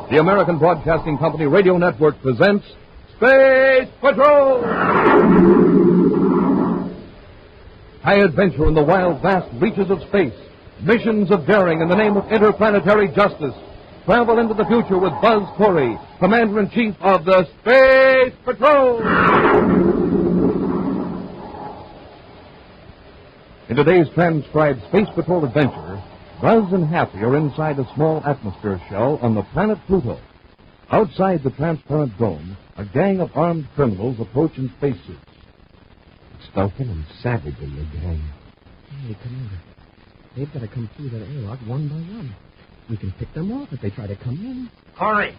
The American Broadcasting Company Radio Network presents Space Patrol! High adventure in the wild, vast reaches of space. Missions of daring in the name of interplanetary justice. Travel into the future with Buzz Corey, Commander-in-Chief of the Space Patrol! In today's transcribed Space Patrol adventure, Buzz and Happy are inside a small atmosphere shell on the planet Pluto. Outside the transparent dome, a gang of armed criminals approach in spacesuits. It's Duncan and Savage and the gang. Hey, Commander, they've got to come through that airlock one by one. We can pick them off if they try to come in. Corey,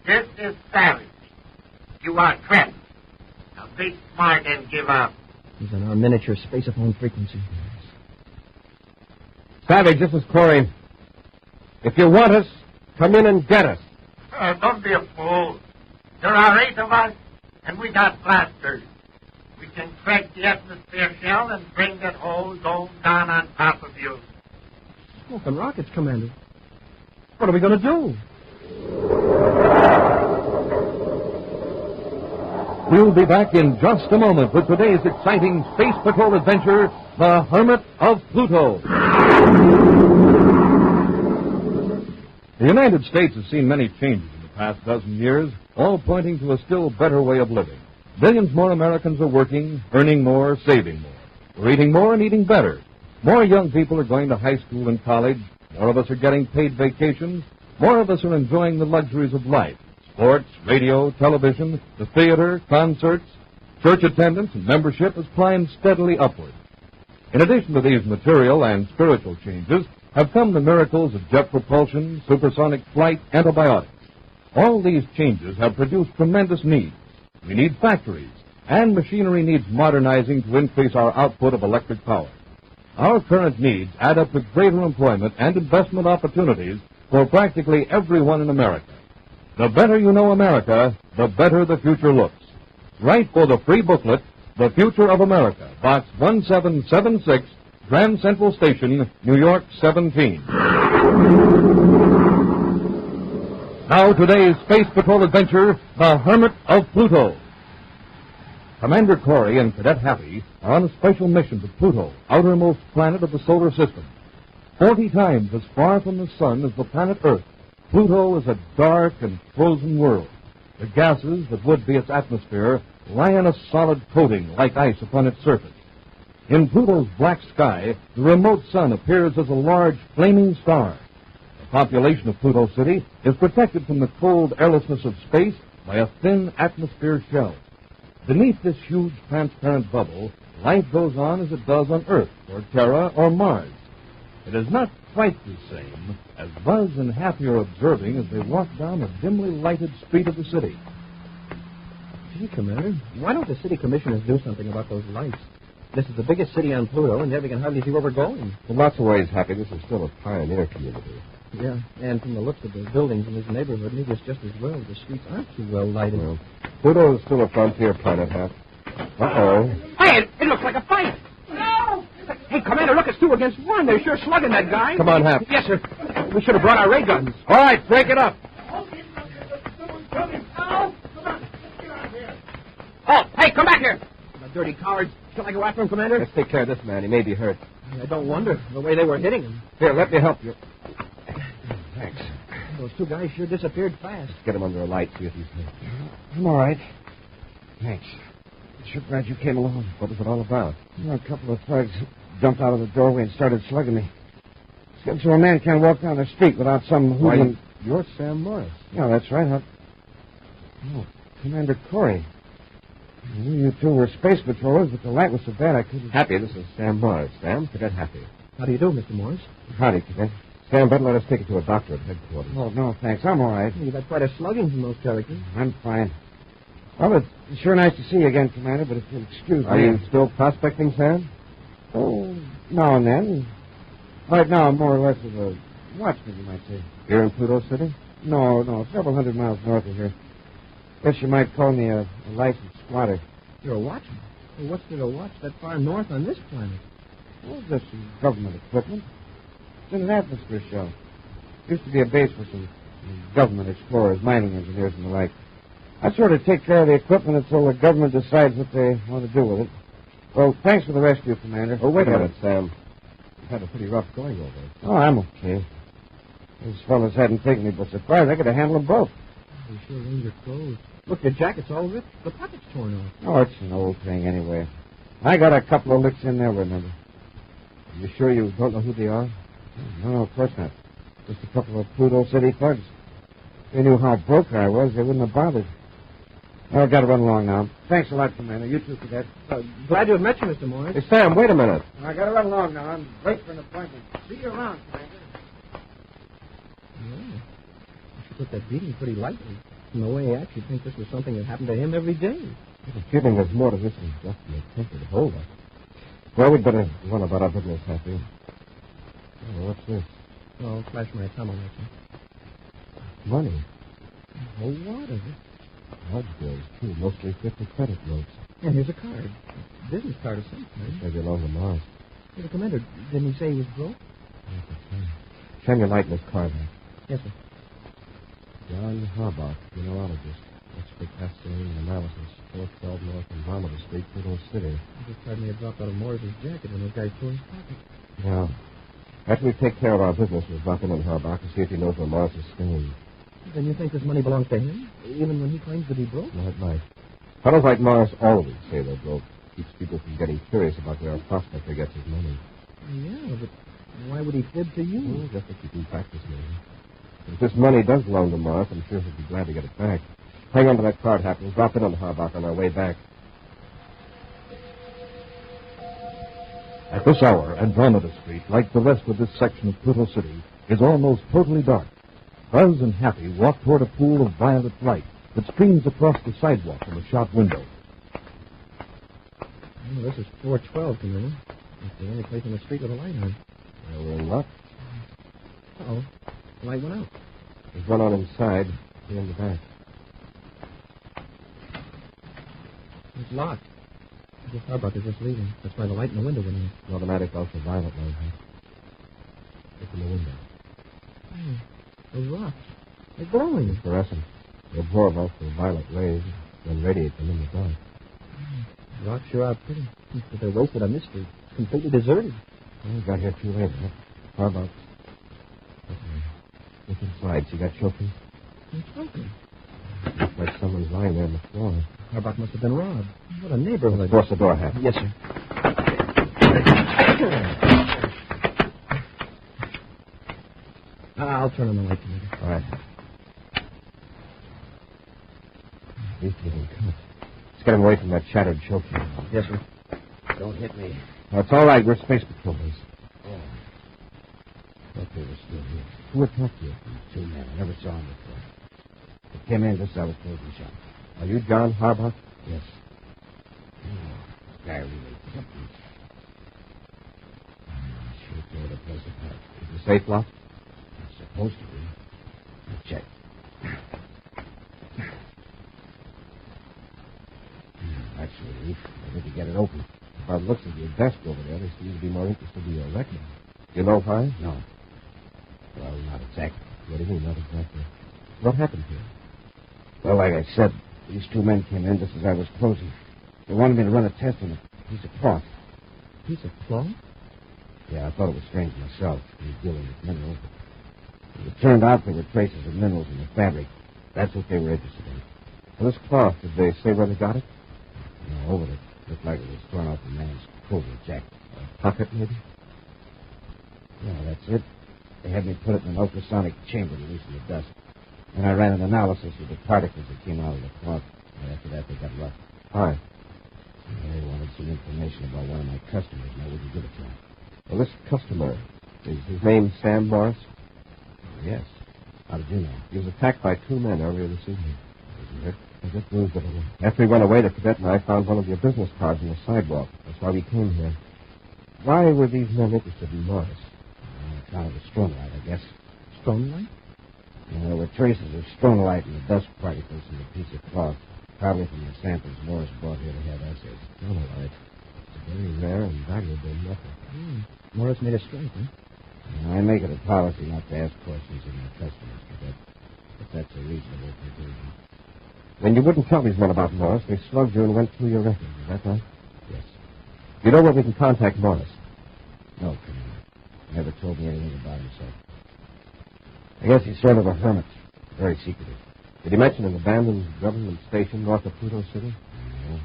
this is Savage. You are trapped. Now be smart and give up. He's on our miniature space-phone frequency. Savage, this is Corey. If you want us, come in and get us. Don't be a fool. There are 8 of us, and we got blasters. We can crack the atmosphere shell and bring that whole dome down on top of you. Smoking rockets, Commander. What are we going to do? We'll be back in just a moment with today's exciting Space Patrol adventure, The Hermit of Pluto. The United States has seen many changes in the past dozen years, all pointing to a still better way of living. Billions more Americans are working, earning more, saving more. We're eating more and eating better. More young people are going to high school and college. More of us are getting paid vacations. More of us are enjoying the luxuries of life. Sports, radio, television, the theater, concerts, church attendance, and membership has climbed steadily upward. In addition to these material and spiritual changes have come the miracles of jet propulsion, supersonic flight, antibiotics. All these changes have produced tremendous needs. We need factories, and machinery needs modernizing to increase our output of electric power. Our current needs add up to greater employment and investment opportunities for practically everyone in America. The better you know America, the better the future looks. Write for the free booklet, The Future of America, Box 1776, Grand Central Station, New York 17. Now today's Space Patrol adventure, The Hermit of Pluto. Commander Corey and Cadet Happy are on a special mission to Pluto, outermost planet of the solar system. 40 times as far from the sun as the planet Earth, Pluto is a dark and frozen world. The gases that would be its atmosphere lie in a solid coating like ice upon its surface. In Pluto's black sky, the remote sun appears as a large flaming star. The population of Pluto City is protected from the cold airlessness of space by a thin atmosphere shell. Beneath this huge transparent bubble, life goes on as it does on Earth, or Terra, or Mars. It is not quite the same as Buzz and Happy are observing as they walk down a dimly lighted street of the city. Gee, Commander, why don't the city commissioners do something about those lights? This is the biggest city on Pluto, and yet we can hardly see where we're going. In lots of ways, Happy, this is still a pioneer community. Yeah, and from the looks of the buildings in this neighborhood, maybe it's just as well the streets aren't too well lighted. Well, Pluto is still a frontier planet, Hap. Uh-oh. Hey, it looks like a fight. No! Hey, Commander, look, it's 2 against 1. They're sure slugging that guy. Come on, Hap. Yes, sir. We should have brought our ray guns. All right, break it up. Oh, hey, come back here. The dirty cowards. Shall I go after him, Commander? Let's take care of this man. He may be hurt. I don't wonder, the way they were hitting him. Here, let me help you. Thanks. Those 2 guys sure disappeared fast. Get him under a light, see if he's hurt. I'm all right. Thanks. Sure glad you came along. What was it all about? A couple of thugs jumped out of the doorway and started slugging me. So a man can't walk down the street without some hooligan... You're Sam Morris. Yeah, that's right. Oh, Commander Corey. I knew you 2 were space patrollers, but the light was so bad I couldn't... Happy, this is Sam Morris. Sam, Cadet Happy. How do you do, Mr. Morris? Howdy, Cadet. Sam, better let us take you to a doctor at headquarters. Oh, no, thanks. I'm all right. You got quite a slugging from those characters. I'm fine. Well, it's sure nice to see you again, Commander, but if you'll excuse me... Are you still prospecting, Sam? Oh, now and then. Right now, I'm more or less of a watchman, you might say. Here in Pluto City? No, several hundred miles north of here. Guess you might call me a licensed squatter. You're a watchman? Well, what's there to watch that far north on this planet? Well, just some government equipment. It's in an atmosphere shell. Used to be a base for some government explorers, mining engineers, and the like. I sort of take care of the equipment until the government decides what they want to do with it. Well, thanks for the rescue, Commander. Oh, wait a minute, Sam. You've had a pretty rough going over it. Oh, I'm okay. These fellas hadn't taken me by surprise. I could have handled them both. You sure ruined your clothes. Look, your jacket's all ripped. The pocket's torn off. Oh, it's an old thing anyway. I got a couple of licks in there, remember. You sure you don't know who they are? No, of course not. Just a couple of Pluto City thugs. If they knew how broke I was, they wouldn't have bothered. I've got to run along now. Thanks a lot, Commander. You too, Cadet. Glad to have met you, Mr. Morris. Hey, Sam, wait a minute. I got to run along now. I'm late for an appointment. See you around, Commander. Yeah. You took that beating pretty lightly. From the way he acts, you'd think this was something that happened to him every day. I have a feeling there's more to this than just an attempt to hold us. Well, we'd better run about our business, Happy. Oh, what's this? Oh, flash my thermometer. Money. A whole lot of it. Large bills, too. Mostly 50 credit notes. And here's a card. A business card of some kind. They belong to Mars. Hey, the commander, didn't he say he was broke? Shine your light in this card, man. Yes, sir. John Harbaugh, mineralogist. Expert testing and analysis. 412 North Andromeda Street, Pluto City. This card may have dropped out of Morris's jacket when those guys tore his pocket. Now, after we take care of our business, we'll drop in on Harbaugh to see if he knows where Mars is staying. Then you think this money belongs to him? Even when he claims to be broke? No, it might. Fellows like Morris always say they're broke. Keeps people from getting curious about where a prospector gets his money. Yeah, but why would he fib to you? Well, just to keep him practice, maybe. If this money does belong to Morris, I'm sure he'll be glad to get it back. Hang on to that card, Hap. We'll drop in on Harbaugh on our way back. At this hour, Andromeda Street, like the rest of this section of Pluto City, is almost totally dark. Buzz and Happy walk toward a pool of violet light that streams across the sidewalk from a shop window. Oh, this is 412, Commander. It's the only place on the street with a light on. Well, we're in luck. Uh-oh. The light went out. There's one on inside, here in the back. It's locked. I guess Harbaugh is just leaving. That's why the light in the window went out. An automatic ultraviolet light, huh? Look in the window. Hey, those rocks. They're glowing. Fluorescent. They absorb ultraviolet rays, then radiate them in the dark. The rocks sure are pretty. But they're wasted on this street. It's completely deserted. Well, we got here too late, huh? Harbaugh. Look inside. See that trophy? It's open. Looks like someone's lying there on the floor. Harbaugh must have been robbed. What a neighborhood. Force the door, Hap. Yes, sir. I'll turn on the light, Commander. All right. He's getting cut. Let's get him away from that shattered trophy. Yes, sir. Don't hit me. No, it's all right. We're space patrollers. Oh. Thought they were still here. Who attacked you? Two men. I never saw them before. They came in just as I was closing shop. Are you John Harbaugh? Yes. Oh, guy really something. Sure tore the place apart. Is the safe locked? It's supposed to be. Let's check. That's a relief. I need to get it open. By the looks of your desk over there, they seem to be more interested in your record. You know why? No. Well, not exactly. What do you mean, not exactly? What happened here? Well, like I said, these two men came in just as I was closing. They wanted me to run a test on a piece of cloth. Piece of cloth? Yeah, I thought it was strange myself. He was dealing with minerals. But it turned out there were traces of minerals in the fabric. That's what they were interested in. Well, this cloth, did they say where they got it? No, over it. Looked like it was thrown off the man's coat or jacket. A pocket, maybe? Yeah, that's it. They had me put it in an ultrasonic chamber to loosen the dust. And I ran an analysis of the particles that came out of the cloth. And after that, they got rough. Why? They wanted some information about one of my customers, and I wouldn't give it to them. Well, this customer, is his name Sam Morris? Yes. How did you know? He was attacked by two men earlier this evening. Isn't it? I just moved it a little. After we went away, the cadet and I found one of your business cards on the sidewalk. That's why we came here. Why were these men interested in Morris? On account of the stronolite, I guess. Stronolite? There were traces of stronolite in the dust particles in the piece of cloth. Probably from the samples Morris brought here to have assays. Stronolite. It's a very rare and valuable metal. Morris made a strike, huh? I make it a policy not to ask questions of my customers, Cadet. But that's a reasonable conclusion. Then you wouldn't tell these men about Morris. They slugged you and went through your records. Is that right? Yes. You know where we can contact Morris? No, Commander. He never told me anything about himself. I guess he's sort of a hermit. Very secretive. Did he mention an abandoned government station north of Pluto City? No.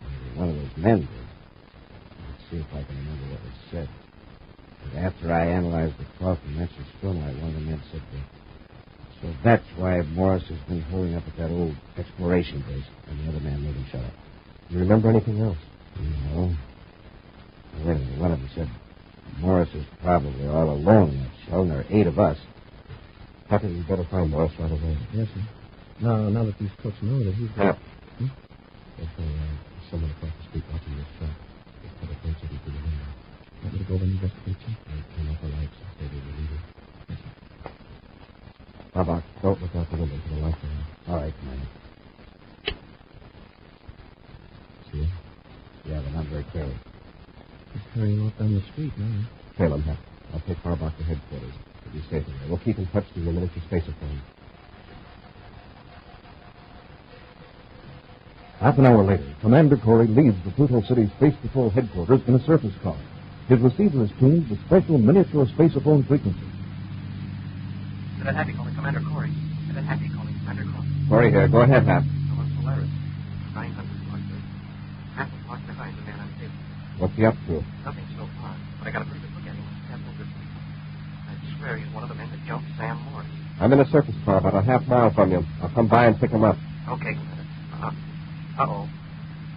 Maybe one of those men did. Let's see if I can remember what was said. But after I analyzed the cloth and mentioned Stronlight, one of the men said that. So that's why Morris has been holding up at that old exploration base, and the other man made him shut up. Do you remember anything else? No. Wait a minute. One of them said Morris is probably all alone in that shell, and there are 8 of us. I think we'd better find Morris right away. Yes, sir. Now that these crooks know that he's... Yeah. There's someone across the street watching this shop. They put a face through the window. Want me to go over and investigate, sir? Turn off the lights and stay there to leave it. Yes, sir. How about don't look out the window for the lights are on. All right, Commander. See him? Yeah, but not very clearly. He's hurrying off down the street now. Tail him, Hap. I'll take Harbach to headquarters. He'll be safe in there. We'll keep in touch through the miniature spaceophone. Half an hour later, Commander Corey leaves the Pluto City Space Patrol headquarters in a surface car. His receiver is tuned to special miniature spaceophone frequency. Cadet Happy calling Commander Corey. Cadet Happy calling Commander Corey. Corey here. Go ahead, Hap. Someone Solaris. 900 block. Half a block behind the man on table. What's he up to? Nothing so far, but I got a pretty good look at him. I swear he's one of the men that jumped Sam Morris. I'm in a surface car about a half mile from you. I'll come by and pick him up. Okay, Commander. Uh-oh.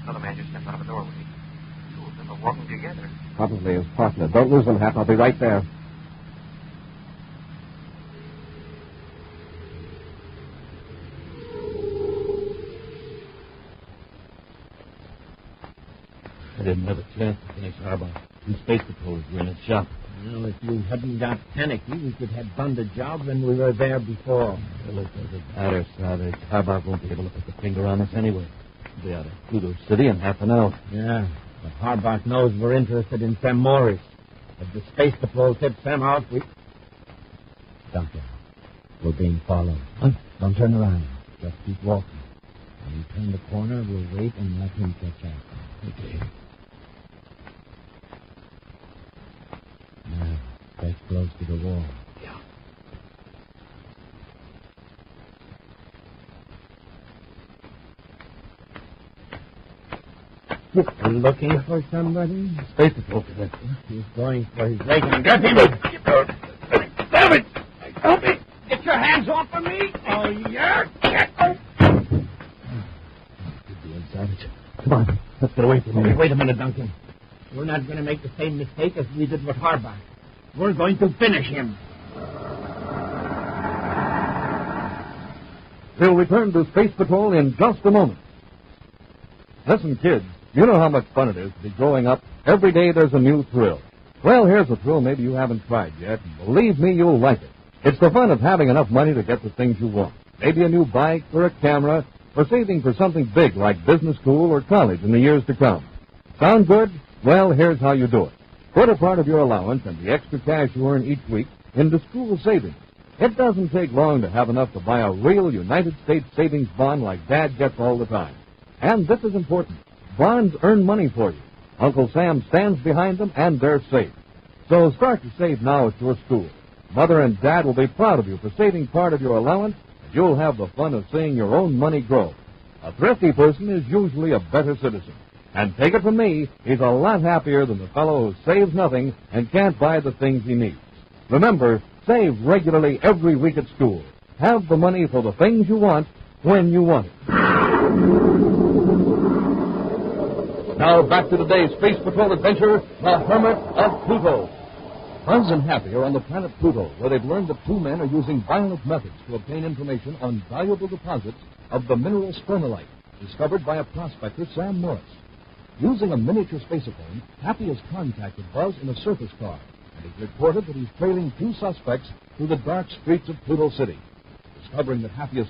Another man just stepped out of a doorway. Two of them are walking together. Probably his partner. Don't lose him, Hap. I'll be right there. I didn't have a chance to finish Harbach. The Space Patrols were in his shop. Well, if you hadn't got panicky, we could have done the job when we were there before. Well, it doesn't matter, Savage. Harbach won't be able to put the finger on us anyway. We'll be out of Pluto City in half an hour. Yeah, but Harbach knows we're interested in Sam Morris. If the Space Patrol tips Sam out, we... Doctor, we're being followed. What? Don't turn around. Just keep walking. When we turn the corner, we'll wait and let him catch up. Okay. Now, stay close to the wall. Yeah. You're looking for somebody? Space Patrol cadet. He's going for his leg and get him. Damn it! Help me! Get your hands off of me! Oh, yeah! Good deal, Savage. Come on, let's get away from here. Wait a minute, Duncan. We're not going to make the same mistake as we did with Harbach. We're going to finish him. We'll return to Space Patrol in just a moment. Listen, kids, you know how much fun it is to be growing up. Every day there's a new thrill. Well, here's a thrill maybe you haven't tried yet, and believe me, you'll like it. It's the fun of having enough money to get the things you want. Maybe a new bike or a camera, or saving for something big like business school or college in the years to come. Sound good? Well, here's how you do it. Put a part of your allowance and the extra cash you earn each week into school savings. It doesn't take long to have enough to buy a real United States savings bond like Dad gets all the time. And this is important. Bonds earn money for you. Uncle Sam stands behind them, and they're safe. So start to save now at your school. Mother and Dad will be proud of you for saving part of your allowance, and you'll have the fun of seeing your own money grow. A thrifty person is usually a better citizen. And take it from me, he's a lot happier than the fellow who saves nothing and can't buy the things he needs. Remember, save regularly every week at school. Have the money for the things you want when you want it. Now back to today's Space Patrol adventure, the Hermit of Pluto. Buzz and Happy are on the planet Pluto, where they've learned that 2 men are using violent methods to obtain information on valuable deposits of the mineral Stronlight, discovered by a prospector, Sam Morris. Using a miniature spaceophone, Happy has contacted Buzz in a surface car, and he's reported that he's trailing 2 suspects through the dark streets of Pluto City. Discovering that Happy is